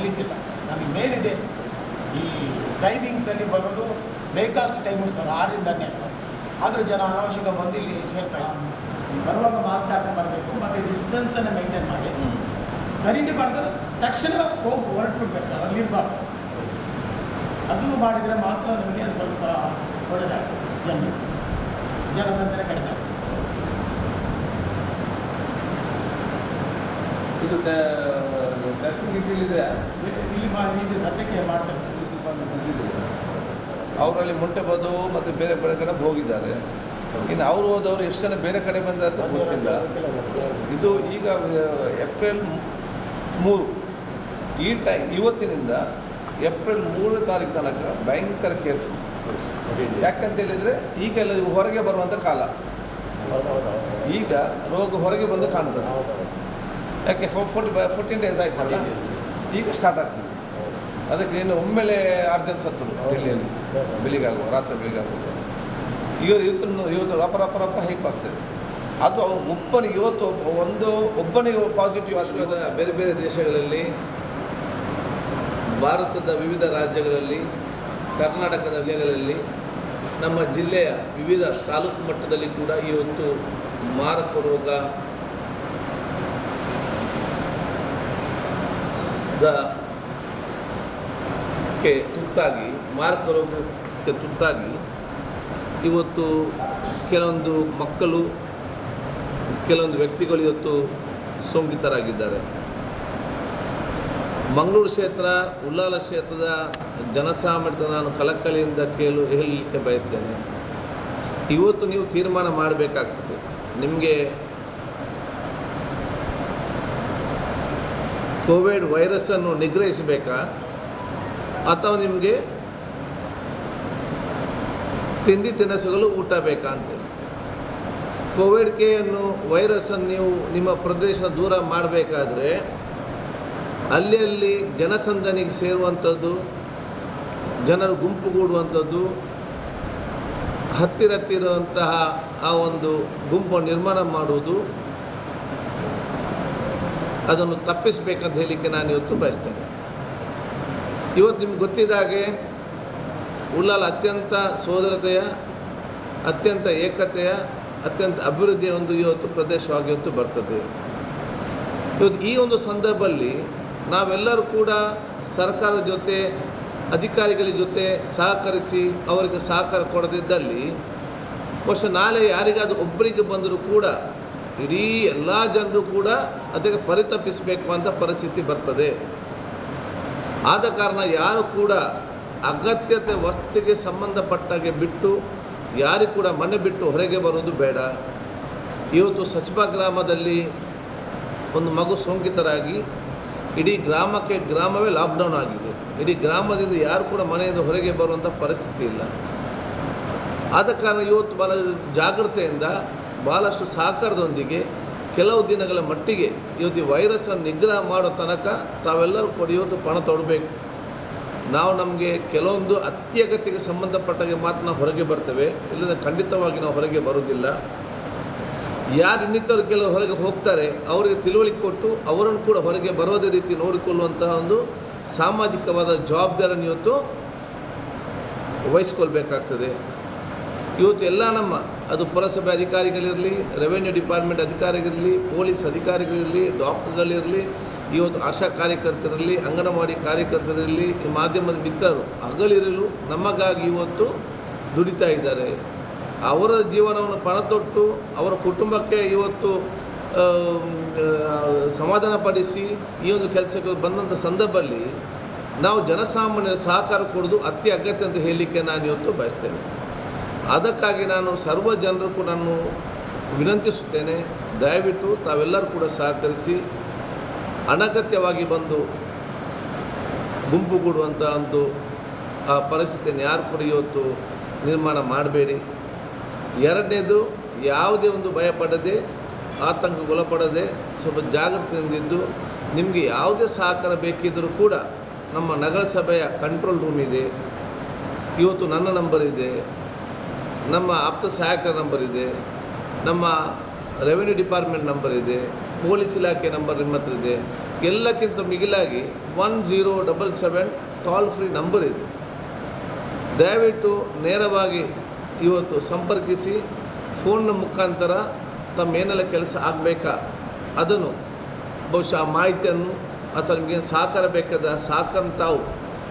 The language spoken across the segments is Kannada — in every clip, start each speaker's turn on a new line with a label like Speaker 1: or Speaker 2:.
Speaker 1: ಆಗಲಿಕ್ಕಿಲ್ಲ. ನಮಗೆ ಮೇಲಿದೆ ಈ ಟೈಮಿಂಗ್ಸಲ್ಲಿ ಬರೋದು ಬೇಕಾಸ್ಟ್ ಟೈಮಿಂಗ್ಸ್ 6ರಿಂದ 12, ಆದರೆ ಜನ ಅನಾವಶ್ಯಕ ಬಂದು ಇಲ್ಲಿ ಸೇರ್ತಾರೆ. ಬರುವಾಗ ಮಾಸ್ಕ್ ಹಾಕಿ ಬರಬೇಕು ಮತ್ತು ಡಿಸ್ಟೆನ್ಸನ್ನು ಮೇಂಟೈನ್ ಮಾಡಿ ಖರೀದಿ ಮಾಡಿದ್ರೆ ತಕ್ಷಣ ಹೋಗಿ ಹೊರಟುಬಿಡ್ಬೇಕು ಸರ್, ಅಲ್ಲಿರಬಾರ್ದು. ಅದು ಮಾಡಿದರೆ ಮಾತ್ರ ನಮಗೆ ಸ್ವಲ್ಪ ಒಳ್ಳೆಯದಾಗ್ತದೆ, ಜನಸಂಖ್ಯೆ ಕಡಿಮೆ ಆಗ್ತದೆ.
Speaker 2: ಇದು ಟೆಸ್ಟಿಂಗ್ ಇಟ್ಟಿದೆ
Speaker 1: ಇಲ್ಲಿ ಸದ್ಯಕ್ಕೆ ಮಾಡ್ತಾರೆ ಸರ್.
Speaker 2: ಅವರಲ್ಲಿ ಮುಂಟೆಬದು ಮತ್ತು ಬೇರೆ ಬೇರೆ ಕಡೆ ಹೋಗಿದ್ದಾರೆ. ಇನ್ನು ಅವರು ಹೋದವರು ಎಷ್ಟು ಜನ ಬೇರೆ ಕಡೆ ಬಂದ ಅಂತ ಗೊತ್ತಿಲ್ಲ. ಇದು ಈಗ ಏಪ್ರಿಲ್ 3 ಇವತ್ತಿನಿಂದ ಏಪ್ರಿಲ್ 3 ತಾರೀಕು ತನಕ ಭಯಂಕರ ಕೇರ್ಫುಲ್. ಯಾಕಂತ ಹೇಳಿದರೆ ಈಗೆಲ್ಲ ಹೊರಗೆ ಬರುವಂಥ ಕಾಲ, ಈಗ ರೋಗ ಹೊರಗೆ ಬಂದು ಕಾಣ್ತದೆ. ಯಾಕೆ 14 ಡೇಸ್ ಆಯ್ತಲ್ಲ, ಈಗ ಸ್ಟಾರ್ಟ್ ಆಗ್ತದೆ. ಅದಕ್ಕೆ ಇನ್ನು ಒಮ್ಮೆಲೆ 6 ಜನ ಸತ್ತರು ಡೆಲ್ಲಿಯಲ್ಲಿ ರಾತ್ರಿ ಬೆಳಿಗಾಗುವ. ಇವತ್ತು ರಪ ಹೈಪ್ ಆಗ್ತದೆ. ಅದು ಒಬ್ಬನಿಗೆ ಇವತ್ತು ಒಬ್ಬನಿಗೆ ಪಾಸಿಟಿವ್ ಆಗ್ತದೆ. ಬೇರೆ ಬೇರೆ ದೇಶಗಳಲ್ಲಿ, ಭಾರತದ ವಿವಿಧ ರಾಜ್ಯಗಳಲ್ಲಿ, ಕರ್ನಾಟಕದ ಜಿಲ್ಲೆಗಳಲ್ಲಿ, ನಮ್ಮ ಜಿಲ್ಲೆಯ ವಿವಿಧ ತಾಲೂಕು ಮಟ್ಟದಲ್ಲಿ ಕೂಡ ಇವತ್ತು ಮಾರಕ ಮಾರಕ ರೋಗಕ್ಕೆ ತುತ್ತಾಗಿ ಇವತ್ತು ಕೆಲವೊಂದು ಮಕ್ಕಳು, ಕೆಲವೊಂದು ವ್ಯಕ್ತಿಗಳು ಇವತ್ತು ಸೋಂಕಿತರಾಗಿದ್ದಾರೆ. ಮಂಗಳೂರು ಕ್ಷೇತ್ರ, ಉಳ್ಳಾಲ ಕ್ಷೇತ್ರದ ಜನಸಾಮಾನ್ಯತೆ ನಾನು ಕಳಕಳಿಯಿಂದ ಹೇಳಲಿಕ್ಕೆ ಬಯಸ್ತೇನೆ. ಇವತ್ತು ನೀವು ತೀರ್ಮಾನ ಮಾಡಬೇಕಾಗ್ತದೆ. ನಿಮಗೆ ಕೋವಿಡ್ ವೈರಸ್ಸನ್ನು ನಿಗ್ರಹಿಸಬೇಕಾ ಅಥವಾ ನಿಮಗೆ ತಿಂಡಿ ತಿನಿಸುಗಳು ಊಟ ಬೇಕಾ ಅಂತೇಳಿ. ಕೋವಿಡ್ಗೆಯನ್ನು ವೈರಸ್ಸನ್ನು ನೀವು ನಿಮ್ಮ ಪ್ರದೇಶ ದೂರ ಮಾಡಬೇಕಾದ್ರೆ ಅಲ್ಲಿ ಜನಸಂದಣಿಗೆ ಸೇರುವಂಥದ್ದು, ಜನರು ಗುಂಪುಗೂಡುವಂಥದ್ದು, ಹತ್ತಿರ ಇರುವಂತಹ ಆ ಒಂದು ಗುಂಪು ನಿರ್ಮಾಣ ಮಾಡುವುದು, ಅದನ್ನು ತಪ್ಪಿಸಬೇಕಂತ ಹೇಳಲಿಕ್ಕೆ ನಾನು ಇವತ್ತು ಬಯಸ್ತೇನೆ. ಇವತ್ತು ನಿಮ್ಗೆ ಗೊತ್ತಿದ್ದ ಹಾಗೆ ಉಳ್ಳಾಲ ಅತ್ಯಂತ ಸೋದರತೆಯ, ಅತ್ಯಂತ ಏಕತೆಯ, ಅತ್ಯಂತ ಅಭಿವೃದ್ಧಿಯ ಒಂದು ಇವತ್ತು ಪ್ರದೇಶವಾಗಿ ಇವತ್ತು ಬರ್ತದೆ. ಇವತ್ತು ಈ ಒಂದು ಸಂದರ್ಭದಲ್ಲಿ ನಾವೆಲ್ಲರೂ ಕೂಡ ಸರ್ಕಾರದ ಜೊತೆ, ಅಧಿಕಾರಿಗಳ ಜೊತೆ ಸಹಕರಿಸಿ ಅವರಿಗೆ ಸಹಕಾರ ಕೊಡದಿದ್ದಲ್ಲಿ ಬಹುಶಃ ನಾಳೆ ಯಾರಿಗಾದರೂ ಒಬ್ಬರಿಗೆ ಬಂದರೂ ಕೂಡ ಇಡೀ ಎಲ್ಲ ಜನರು ಕೂಡ ಅದಕ್ಕೆ ಪರಿತಪಿಸಬೇಕು ಅಂತ ಪರಿಸ್ಥಿತಿ ಬರ್ತದೆ. ಆದ ಕಾರಣ ಯಾರು ಕೂಡ ಅಗತ್ಯತೆ ವಸ್ತುಗೆ ಸಂಬಂಧಪಟ್ಟಾಗೆ ಬಿಟ್ಟು ಯಾರು ಕೂಡ ಮನೆ ಬಿಟ್ಟು ಹೊರಗೆ ಬರೋದು ಬೇಡ. ಇವತ್ತು ಸಚ್ಬಾ ಗ್ರಾಮದಲ್ಲಿ ಒಂದು ಮಗು ಸೋಂಕಿತರಾಗಿ ಇಡೀ ಗ್ರಾಮವೇ ಲಾಕ್ಡೌನ್ ಆಗಿದೆ. ಇಡೀ ಗ್ರಾಮದಿಂದ ಯಾರು ಕೂಡ ಮನೆಯಿಂದ ಹೊರಗೆ ಬರುವಂಥ ಪರಿಸ್ಥಿತಿ ಇಲ್ಲ. ಆದ ಕಾರಣ ಇವತ್ತು ಭಾಳ ಜಾಗೃತೆಯಿಂದ, ಭಾಳಷ್ಟು ಸಹಕಾರದೊಂದಿಗೆ ಕೆಲವು ದಿನಗಳ ಮಟ್ಟಿಗೆ ಇವತ್ತು ವೈರಸ್ಸನ್ನು ನಿಗ್ರಹ ಮಾಡೋ ತನಕ ತಾವೆಲ್ಲರೂ ಕೂಡ ಇವತ್ತು ಪಣ ತೊಡಬೇಕು. ನಾವು ನಮಗೆ ಕೆಲವೊಂದು ಅತ್ಯಗತ್ಯಕ್ಕೆ ಸಂಬಂಧಪಟ್ಟಾಗೆ ಮಾತ್ರ ನಾವು ಹೊರಗೆ ಬರ್ತೇವೆ, ಇಲ್ಲದ ಖಂಡಿತವಾಗಿ ನಾವು ಹೊರಗೆ ಬರೋದಿಲ್ಲ. ಯಾರು ಇನ್ನಿತರು ಕೆಲವು ಹೊರಗೆ ಹೋಗ್ತಾರೆ ಅವರಿಗೆ ತಿಳುವಳಿಕೆ ಕೊಟ್ಟು ಅವರನ್ನು ಕೂಡ ಹೊರಗೆ ಬರೋದೇ ರೀತಿ ನೋಡಿಕೊಳ್ಳುವಂತಹ ಒಂದು ಸಾಮಾಜಿಕವಾದ ಜವಾಬ್ದಾರಿಯನ್ನು ಇವತ್ತು ವಹಿಸ್ಕೊಳ್ಬೇಕಾಗ್ತದೆ. ಇವತ್ತು ಎಲ್ಲ ನಮ್ಮ ಅದು ಪುರಸಭೆ ಅಧಿಕಾರಿಗಳಿರಲಿ, ರೆವೆನ್ಯೂ ಡಿಪಾರ್ಟ್ಮೆಂಟ್ ಅಧಿಕಾರಿಗಳಿರಲಿ, ಪೊಲೀಸ್ ಅಧಿಕಾರಿಗಳಿರಲಿ, ಡಾಕ್ಟರ್ಗಳಿರಲಿ, ಇವತ್ತು ಆಶಾ ಕಾರ್ಯಕರ್ತರಲ್ಲಿ, ಅಂಗನವಾಡಿ ಕಾರ್ಯಕರ್ತರಲ್ಲಿ, ಮಾಧ್ಯಮದ ಮಿತ್ರರು ಹಗಲಿರಲು ನಮಗಾಗಿ ಇವತ್ತು ದುಡಿತಾ ಇದ್ದಾರೆ. ಅವರ ಜೀವನವನ್ನು ಪಣತೊಟ್ಟು ಅವರ ಕುಟುಂಬಕ್ಕೆ ಇವತ್ತು ಸಮಾಧಾನಪಡಿಸಿ ಈ ಒಂದು ಕೆಲಸಕ್ಕೆ ಬಂದಂಥ ಸಂದರ್ಭದಲ್ಲಿ ನಾವು ಜನಸಾಮಾನ್ಯರ ಸಹಕಾರ ಕೊಡೋದು ಅತಿ ಅಗತ್ಯ ಅಂತ ಹೇಳಲಿಕ್ಕೆ ನಾನು ಇವತ್ತು ಬಯಸ್ತೇನೆ. ಅದಕ್ಕಾಗಿ ನಾನು ಸರ್ವ ಜನರಿಗೂ ನಾನು ವಿನಂತಿಸುತ್ತೇನೆ, ದಯವಿಟ್ಟು ತಾವೆಲ್ಲರೂ ಕೂಡ ಸಹಕರಿಸಿ ಅನಗತ್ಯವಾಗಿ ಬಂದು ಗುಂಪುಗೂಡುವಂಥ ಒಂದು ಆ ಪರಿಸ್ಥಿತಿಯನ್ನು ಯಾರು ಕೂಡ ಇವತ್ತು ನಿರ್ಮಾಣ ಮಾಡಬೇಡಿ. ಎರಡನೇದು, ಯಾವುದೇ ಒಂದು ಭಯಪಡದೆ, ಆತಂಕಗೊಳಪಡದೆ, ಸ್ವಲ್ಪ ಜಾಗೃತಿಯಿಂದಿದ್ದು ನಿಮಗೆ ಯಾವುದೇ ಸಹಕಾರ ಬೇಕಿದ್ದರೂ ಕೂಡ ನಮ್ಮ ನಗರಸಭೆಯ ಕಂಟ್ರೋಲ್ ರೂಮ್ ಇದೆ, ಇವತ್ತು ನನ್ನ ನಂಬರ್ ಇದೆ, ನಮ್ಮ ಆಪ್ತ ಸಹಾಯಕರ ನಂಬರ್ ಇದೆ, ನಮ್ಮ ರೆವೆನ್ಯೂ ಡಿಪಾರ್ಟ್ಮೆಂಟ್ ನಂಬರ್ ಇದೆ, ಪೊಲೀಸ್ ಇಲಾಖೆ ನಂಬರ್ ನಿಮ್ಮ ಹತ್ರ ಇದೆ. ಎಲ್ಲಕ್ಕಿಂತ ಮಿಗಿಲಾಗಿ 1077 ಟೋಲ್ ಫ್ರೀ ನಂಬರ್ ಇದೆ. ದಯವಿಟ್ಟು ನೇರವಾಗಿ ಇವತ್ತು ಸಂಪರ್ಕಿಸಿ ಫೋನ್ನ ಮುಖಾಂತರ ತಮ್ಮೇನೆಲ್ಲ ಕೆಲಸ ಆಗಬೇಕಾ ಅದನ್ನು ಬಹುಶಃ ಮಾಹಿತಿಯನ್ನು ಅಥವಾ ನಿಮಗೇನು ಸಹಕಾರ ಬೇಕಾದ ಸಹಕಾರ ತಾವು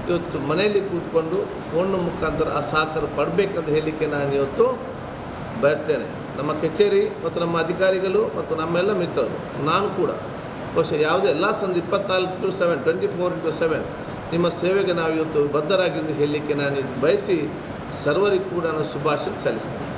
Speaker 2: ಇವತ್ತು ಮನೆಯಲ್ಲಿ ಕೂತ್ಕೊಂಡು ಫೋನ್ನ ಮುಖಾಂತರ ಆ ಸಹಕಾರ ಪಡಬೇಕಂತ ಹೇಳಲಿಕ್ಕೆ ನಾನು ಇವತ್ತು ಬಯಸ್ತೇನೆ. ನಮ್ಮ ಕಚೇರಿ ಮತ್ತು ನಮ್ಮ ಅಧಿಕಾರಿಗಳು ಮತ್ತು ನಮ್ಮೆಲ್ಲ ಮಿತ್ರರು ನಾನು ಕೂಡ ಬಹುಶಃ ಯಾವುದೇ ಎಲ್ಲ ಸಂದು 24/7 24/7 ನಿಮ್ಮ ಸೇವೆಗೆ ನಾವು ಇವತ್ತು ಬದ್ಧರಾಗಿದ್ದು ಹೇಳಲಿಕ್ಕೆ ನಾನು ಬಯಸಿ ಸರ್ವರಿಗೂ ಕೂಡ ನಾನು ಶುಭಾಶಯ ಸಲ್ಲಿಸ್ತೇನೆ.